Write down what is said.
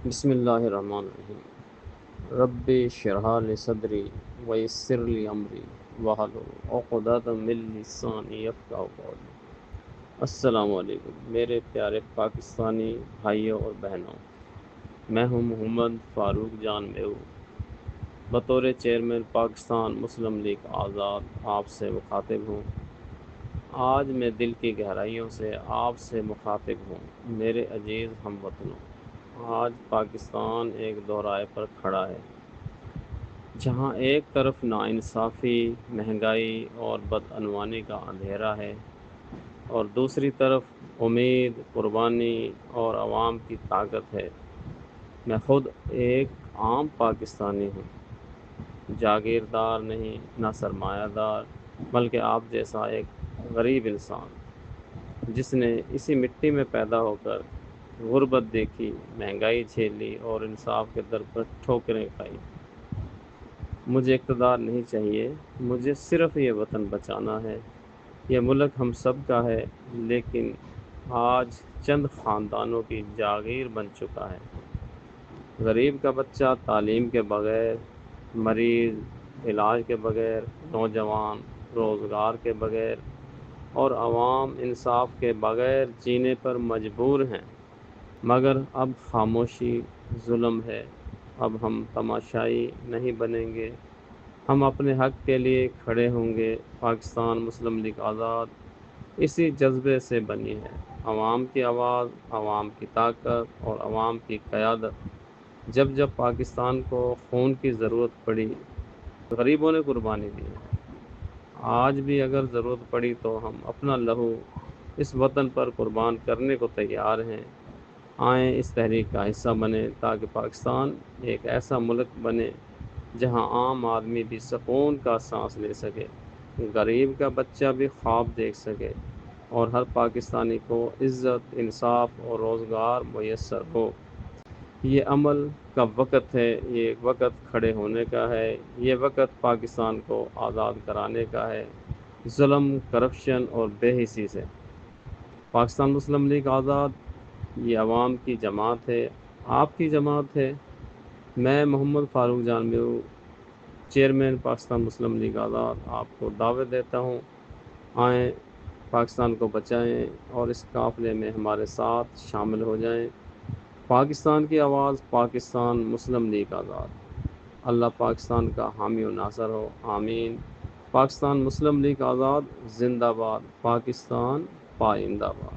بسم اللہ الرحمن الرحیم رب اشرح لی صدری ویسر لی امری واحلل عقدۃ من لسانی یفقہوا قولی۔ السلام علیکم میرے پیارے پاکستانی بھائیوں اور بہنوں، میں ہوں محمد فاروق جان میو، بطور چیئرمین پاکستان مسلم لیگ آزاد آپ سے مخاطب ہوں۔ آج میں دل کی گہرائیوں سے آپ سے مخاطب ہوں میرے عزیز ہم وطنوں۔ آج پاکستان ایک دورائے پر کھڑا ہے، جہاں ایک طرف ناانصافی، مہنگائی اور بدعنوانی کا اندھیرا ہے، اور دوسری طرف امید، قربانی اور عوام کی طاقت ہے۔ میں خود ایک عام پاکستانی ہوں، جاگیردار نہیں، نہ سرمایہ دار، بلکہ آپ جیسا ایک غریب انسان جس نے اسی مٹی میں پیدا ہو کر غربت دیکھی، مہنگائی جھیلی اور انصاف کے در پر ٹھوکریں کھائی۔ مجھے اقتدار نہیں چاہیے، مجھے صرف یہ وطن بچانا ہے۔ یہ ملک ہم سب کا ہے، لیکن آج چند خاندانوں کی جاگیر بن چکا ہے۔ غریب کا بچہ تعلیم کے بغیر، مریض علاج کے بغیر، نوجوان روزگار کے بغیر اور عوام انصاف کے بغیر جینے پر مجبور ہیں۔ مگر اب خاموشی ظلم ہے۔ اب ہم تماشائی نہیں بنیں گے، ہم اپنے حق کے لیے کھڑے ہوں گے۔ پاکستان مسلم لیگ آزاد اسی جذبے سے بنی ہے، عوام کی آواز، عوام کی طاقت اور عوام کی قیادت۔ جب جب پاکستان کو خون کی ضرورت پڑی، غریبوں نے قربانی دی ہے۔ آج بھی اگر ضرورت پڑی تو ہم اپنا لہو اس وطن پر قربان کرنے کو تیار ہیں۔ آئیں اس تحریک کا حصہ بنیں تاکہ پاکستان ایک ایسا ملک بنے جہاں عام آدمی بھی سکون کا سانس لے سکے، غریب کا بچہ بھی خواب دیکھ سکے اور ہر پاکستانی کو عزت، انصاف اور روزگار میسر ہو۔ یہ عمل کا وقت ہے، یہ وقت کھڑے ہونے کا ہے، یہ وقت پاکستان کو آزاد کرانے کا ہے ظلم، کرپشن اور بے حسی سے۔ پاکستان مسلم لیگ آزاد یہ عوام کی جماعت ہے، آپ کی جماعت ہے۔ میں محمد فاروق جان میو، چیئرمین پاکستان مسلم لیگ آزاد، آپ کو دعوت دیتا ہوں، آئیں پاکستان کو بچائیں اور اس قافلے میں ہمارے ساتھ شامل ہو جائیں۔ پاکستان کی آواز، پاکستان مسلم لیگ آزاد۔ اللہ پاکستان کا حامی و ناصر ہو، آمین۔ پاکستان مسلم لیگ آزاد زندہ باد، پاکستان پائندہ باد۔